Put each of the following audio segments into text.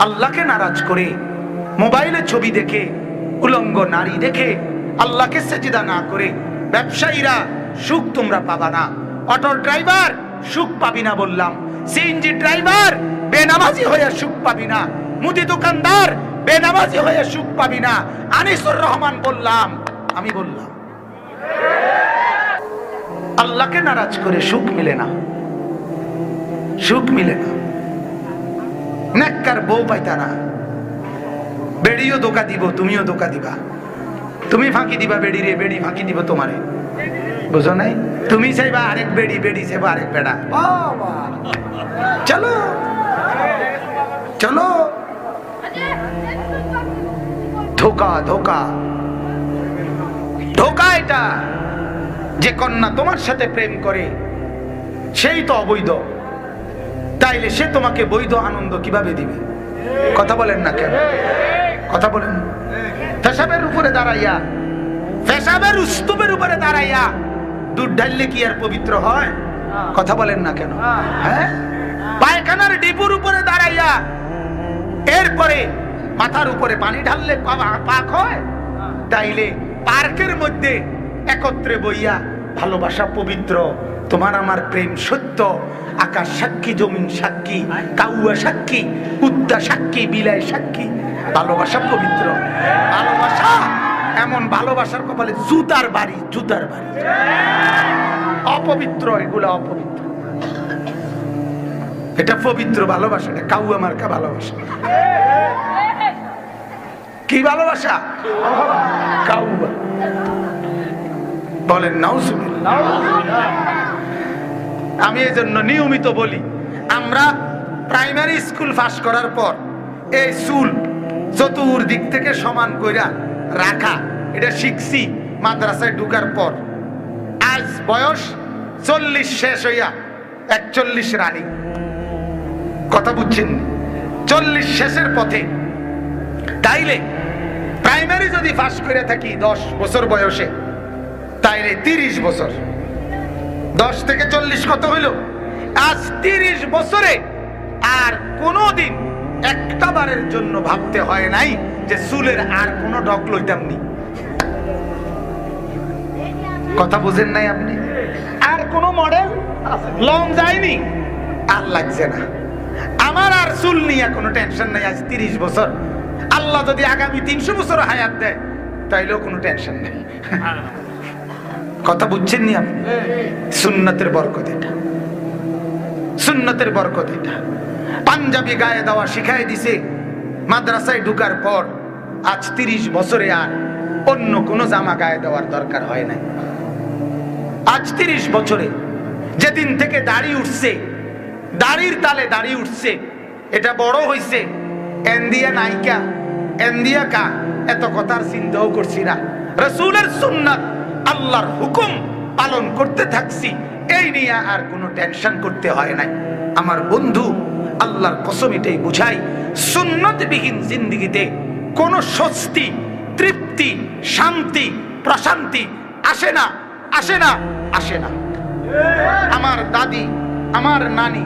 আল্লাহকে নারাজ করে মোবাইলে ছবি দেখে উলঙ্গ নারী দেখে আল্লাহকে সেজদা না করে ব্যবসায়ীরা সুখ তোমরা পাবা না। অটো ড্রাইভার সুখ পাবি না বললাম, সিএনজি ড্রাইভার বেনামাজি হয়ে সুখ পাবি না, মুদি দোকানদার বেনামাজি হয়ে সুখ পাবি না। আনিসুর রহমান বললাম, আমি বললাম আল্লাহকে নারাজ করে সুখ মিলে না, সুখ মিলে না। নেককার বউ পাইতা না, বেড়িও ধোকা দিব, তুমিও ধোকা দিবা, তুমি ফাঁকি দিবা বেড়ি রে, বেড়ি ফাঁকি দিব তোমারে, বুঝো নাই? তুমি চাইবা আরেক বেড়ি, বেড়ি চাইবা আরেক বেড়া। চলো চলো, ধোকা ধোকা ধোকা। এটা যে কন্যা তোমার সাথে প্রেম করে সেই তো অবৈধ, তাইলে সে তোমাকে বৈধ আনন্দ কিভাবে দিবে? কথা বলেন না কেন? কথা বলেন। পেশাবের উপরে দাঁড়াইয়া, পেশাবের স্তূপের উপরে দাঁড়াইয়া দুধ ঢাললে কি আর পবিত্র হয়? কথা বলেন না কেন? হ্যাঁ, পায়খানার ডিপুর উপরে দাঁড়াইয়া এরপরে মাথার উপরে পানি ঢাললে পাক হয়? তাইলে পার্কের মধ্যে একত্রে বইয়া ভালোবাসা পবিত্র, তোমার আমার প্রেম সত্য, আকাশ সাক্ষী, জমিন সাক্ষী, কাউয়া সাক্ষী, উদ্দা সাক্ষী, বিলাই সাক্ষী, ভালোবাসা পবিত্র। ভালোবাসা এমন, ভালোবাসার কপালে জুতার বাড়ি, জুতার বাড়ি। অপবিত্র, এগুলা অপবিত্র। এটা পবিত্র ভালোবাসা, এটা কাউয়া মার্কা ভালোবাসা। কি ভালোবাসা? কাউয়া। বলেন নাউজুবিল্লাহ। আমি এই জন্য নিয়মিত বলি, আমরা প্রাইমারি স্কুল পাস করার পর এই চুল চতুর্দিক থেকে সমান কইরা রাখা, এটা শিখছি মাদ্রাসায় ঢুকার পর। আজ বয়স 40 শেষ হইয়া 41 রানিং। কথা বুঝছেন? 40 শেষের পথে। তাইলে প্রাইমারি যদি পাস করে থাকি 10 বছর বয়সে, তাইলে 30 বছর, 10 থেকে 40 কত হইল? আজ 30 বছরে আর কোনদিন একটা বারের জন্য ভাবতে হয় নাই যে চুলের আর কোন ডক লইতাম নি। কথা বুঝেন নাই আপনি? আর কোন মডেল লং যায়নি, আর লাগছে না। আমার আর চুল নিয়ে কোনো টেনশন নাই। আজ 30 বছর। আল্লাহ যদি আগামী 300 বছর হায়াত দেয় তাইলেও কোনো টেনশন নেই। কথা বুঝছেন নি আপনি? সুন্নতের বরকত এটা, সুন্নতের বরকত এটা। পাঞ্জাবি গায়ে দেওয়া শিখাই দিছে মাদ্রাসায় ঢুকার পর। আজ 30 বছরে আর অন্য কোনো জামা গায়ে দেওয়ার দরকার হয় নাই। আজ 30 বছরে যেদিন থেকে দাড়ি উঠছে, দাড়ির তালে দাড়ি উঠছে, এটা বড় হইছে, এন্দিয়া নাইকা, এন্দিয়া কা, এত কথার চিন্তাও করছি না। রাসূলের সুন্নাত, আল্লাহর হুকুম পালন করতে থাকছি, এই নিয়ে আর কোনো টেনশন করতে হয় নাই। আমার বন্ধু, আল্লাহর কসম এটাই বুঝাই, সুন্নতবিহীন জিন্দেগিতে কোনো স্বস্তি, তৃপ্তি, শান্তি, প্রশান্তি আসে না, আসে না, আসে না। আমার দাদি, আমার নানি,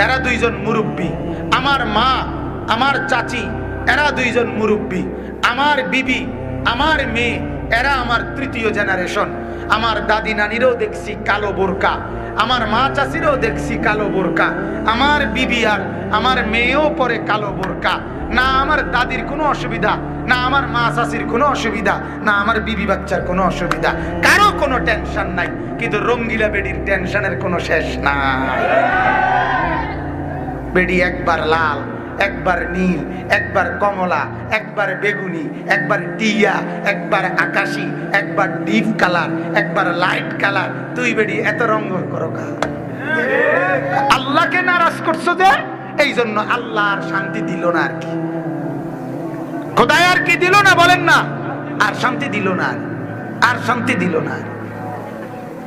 এরা দুইজন মুরব্বী। আমার মা, আমার চাচি, এরা দুইজন মুরব্বী। আমার বিবি, আমার মেয়ে, এরা আমার 3য় জেনারেশন। আমার দাদি নানিরও দেখছি কালো বোরকা, আমার মা চাচিরও দেখছি কালো বোরকা, আমার বিবি আর আমার মেয়েও পরে কালো বোরকা। না আমার দাদির কোনো অসুবিধা, না আমার মা চাচির কোনো অসুবিধা, না আমার বিবি বাচ্চার কোনো অসুবিধা, কারো কোনো টেনশন নাই। কিন্তু রঙ্গিলা বেডির টেনশনের কোনো শেষ নাই। বেডি একবার লাল, একবার নীল, একবার কমলা, একবার বেগুনি, একবার টিয়া, একবার আকাশি, একবার ডিপ কালার, একবার লাইট কালার। তুই বেডি এত রঙ করো কা? আল্লাহকে নারাজ করছো যে, এই জন্য আল্লাহ আর শান্তি দিল না। আর কি খোদাই আর কি দিল না বলেন না? আর শান্তি দিল না, আর শান্তি দিল না।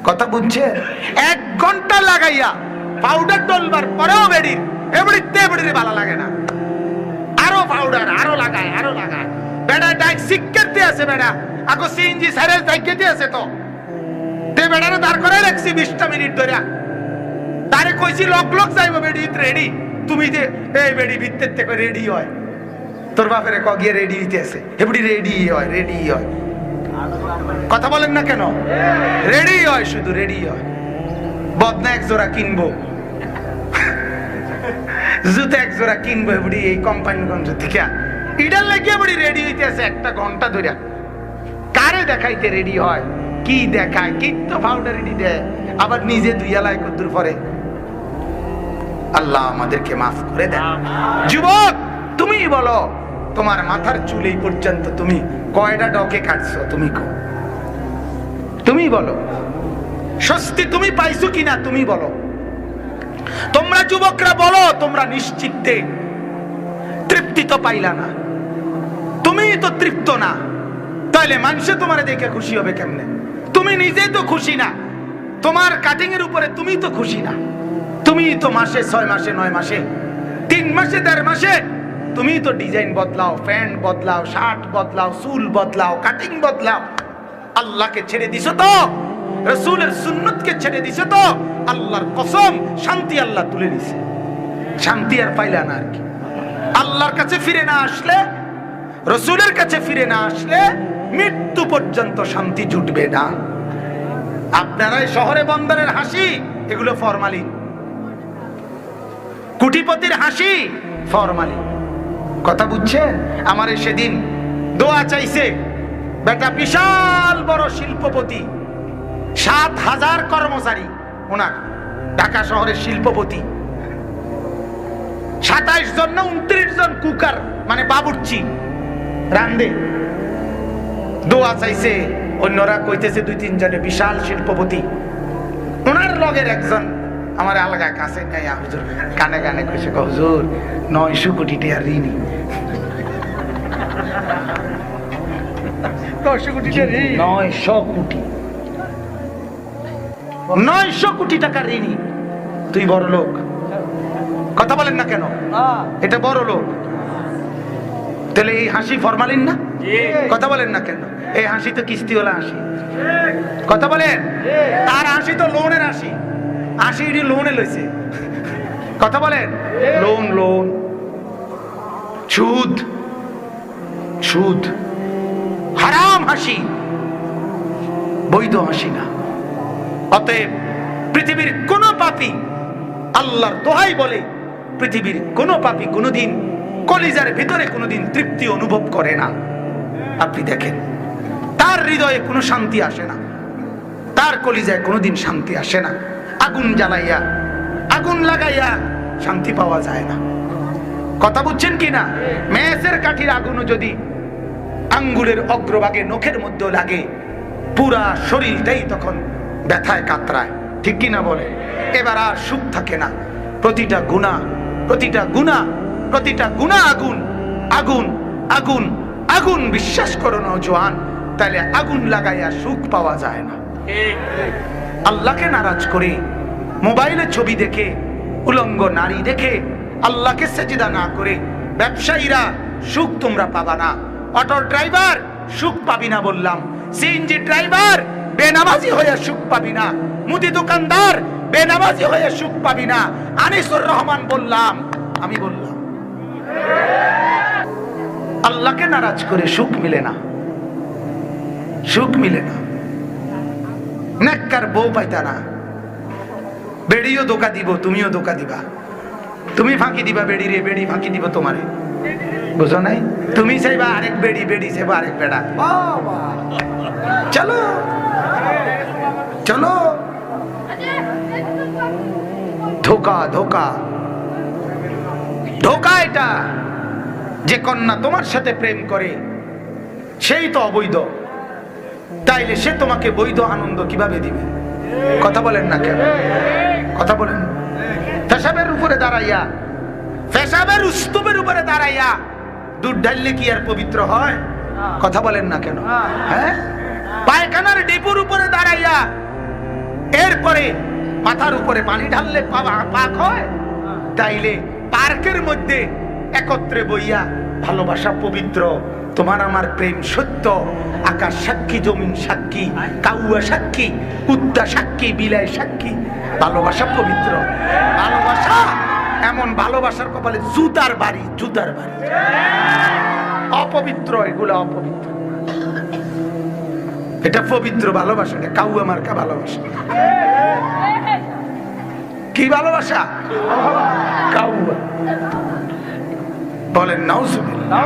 কথা বুঝছে? 1 ঘন্টা লাগাইয়া পাউডার ডলবার পরেও বেডির এবারে বেডিরে ভালো লাগে না। আরো পাউডার, আরো লাগায়, আরো লাগায়। বেড়া ডাইক শিক্ষার্থী আছে, বেড়া আগো সিএনজি সাইরেজ দাইকেতে আছে। তো তে বেড়ারে দাঁড় করে রাখছি 20টা মিনিট ধরে। তারে কইছি লক লক যাইবো বেডি রেডি, তুমি যে এই বেডি ভিতর থেকে রেডি হয়। তোর বাপের ক গিয়ে রেডি হইতে আছে, এবারে রেডি হয়, রেডি হয়। কথা বলেন না কেন? রেডি হয়, শুধু রেডি হয়। বদনা এক জোড়া কিনবো, জুতো এক জোড়া কিনবো, এবারে এই কোম্পানিগঞ্জ থেকে ইডার লেগে এবারে রেডি হইতে আছে 1 ঘন্টা ধরে। কারে দেখাইতে রেডি হয়? কি দেখায়? কি তো পাউডার রেডি দেয়, আবার নিজে দুইয়ালায় কদ্দুর পরে। আল্লাহ আমাদেরকে মাফ করে দেন। যুবক, তুমি বলো, তোমার মাথার চুল এই পর্যন্ত তুমি কয়টা ডকে কাটছো? তুমি বলো। স্বস্তি তুমি পাইছো কিনা? তুমি বলো। তোমরা যুবকরা বলো, তোমরা নিশ্চিন্তে তৃপ্তি তো পাইলা না, তুমি তো তৃপ্ত না, তাইলে মানুষে তোমার দেখে খুশি হবে কেমনে? তুমি নিজে তো খুশি না, তোমার কাটিং এর উপরে তুমি তো খুশি না। তুমি তো মাসে 6 মাসে 9 মাসে 3 মাসে 1.5 মাসে তুমি তো ডিজাইন বদলাও, প্যান্ট বদলাও, শার্ট বদলাও, চুল বদলাও, কাটিং বদলাও। আল্লাহকে ছেড়ে দিছো তো, রাসূলের সুন্নতকে ছেড়ে দিছো তো, আল্লাহর কসম শান্তি আল্লাহ তুলে নিছে। শান্তি আর পাইলা না আর কি। আল্লাহর কাছে ফিরে না আসলে, রাসূলের কাছে ফিরে না আসলে মৃত্যু পর্যন্ত শান্তি জুটবে না। আপনারাই শহরে বন্দরের হাসি, এগুলো ফরমালিন। কোটিপতির হাসি ফরমালিন। কথা বুঝছেন? আমারে সেদিন দোয়া চাইছে বেটা, বিশাল বড় শিল্পপতি, 7,000 কর্মচারী ওনার, ঢাকা শহরের শিল্পপতি। 27 জন না 29 জন কুকার মানে বাবুর্চি রান্দে। দোয়া চাইছে, অন্যরা কইতেছে 2-3 জনে, বিশাল শিল্পপতি। ওনার লগের একজন আমার আলগা কাছে গায়া হুজুর কানে কানে কইছে, হুজুর 900 কোটি টাকা ঋণী। 900 কোটি টাকা ঋণ, 900 কোটি টাকা ঋণী। তুই বড় লোক। কথা বলেন না কেন? এটা বড় লোক। তাহলে এই হাসি ফরমালিন না? কথা বলেন না কেন? এই হাসি তো কিস্তিওয়ালা হাসি। কথা বলেন? তার হাসি তো লোনের হাসি। হাসি লোনে লইছে। কথা বলেন? লোন, সুদ, হারাম হাসি, বৈধ হাসি না। অতএব পৃথিবীর কোন পাপী, আল্লাহর দোহাই বলে, পৃথিবীর কোন পাপী কোনদিন কলিজার ভিতরে কোনদিন তৃপ্তি অনুভব করে না। আপনি দেখেন, তার হৃদয়ে কোনো শান্তি আসে না, তার কলিজায় কোনোদিন শান্তি আসে না। আগুন জ্বালাইয়া, আগুন লাগাইয়া শান্তি পাওয়া যায় না। কথা বুঝছেন কি না? মেসের কাঠির আগুনও যদি আঙ্গুলের অগ্রভাগে নখের মধ্যে লাগে, পুরা শরীরটাই তখন ব্যথায় কাতরায়। ঠিক কি না বলে? এবার আর সুখ থাকে না। প্রতিটা গুনাহ আগুন। বিশ্বাস করো নওজোয়ান, তাহলে আগুন লাগাইয়া সুখ পাওয়া যায় না। আল্লাহকে নারাজ করে, মোবাইলে ছবি দেখে, উলঙ্গ নারী দেখে আল্লাহকে সেজদা না করে ব্যবসায়ীরা সুখ তোমরা পাবা না। অটো ড্রাইভার সুখ পাবি না বললাম। সিএনজি ড্রাইভার বেনামাজি হয়ে সুখ পাবি না। মুদি দোকানদার বেনামাজি হয়ে সুখ পাবি না। আনিসুর রহমান বললাম, আমি বললাম, আল্লাহকে নারাজ করে সুখ মিলে না। নেককার বউ পাইতা না। বেড়িও ধোকা দিব, তুমিও ধোকা দিবা। তুমি ফাঁকি দিবা বেড়ি রে, বেড়ি ফাঁকি দিব তোমারে। বুঝো নাই? তুমি চাইবা আরেক বেড়ি, বেড়ি চাইবা আরেক বেড়া। চলো ধোকা এটা। যে কন্যা তোমার সাথে প্রেম করে সেই তো অবৈধ, তাইলে সে তোমাকে বৈধ আনন্দ কিভাবে দিবে? কথা বলেন না কেন? কথা বলেন। পেশাবের উপরে দাঁড়াইয়া, পেশাবের স্তূপের উপরে দাঁড়াইয়া দুধ ঢাললে কি আর পবিত্র হয়? কথা বলেন না কেন? হ্যাঁ, পায়খানার ডিপুর উপরে দাঁড়াইয়া এরপরে মাথার উপরে পানি ঢাললে পাক হয়? তাইলে পার্কের মধ্যে একত্রে বইয়া ভালোবাসা পবিত্র, তোমার আমার প্রেম সত্য, আকাশ সাক্ষী, জমিন সাক্ষী, কাউয়া সাক্ষী, কুত্তা সাক্ষী, বিলাই সাক্ষী, ভালোবাসা পবিত্র। ভালোবাসা এমন, ভালোবাসার কপালে জুতার বাড়ি। অপবিত্র, এগুলো অপবিত্র। এটা পবিত্র ভালোবাসা না, কাউয়া মার্কা ভালোবাসা। কি ভালোবাসা? কাউয়া। বলেন নাউজুবিল্লাহ।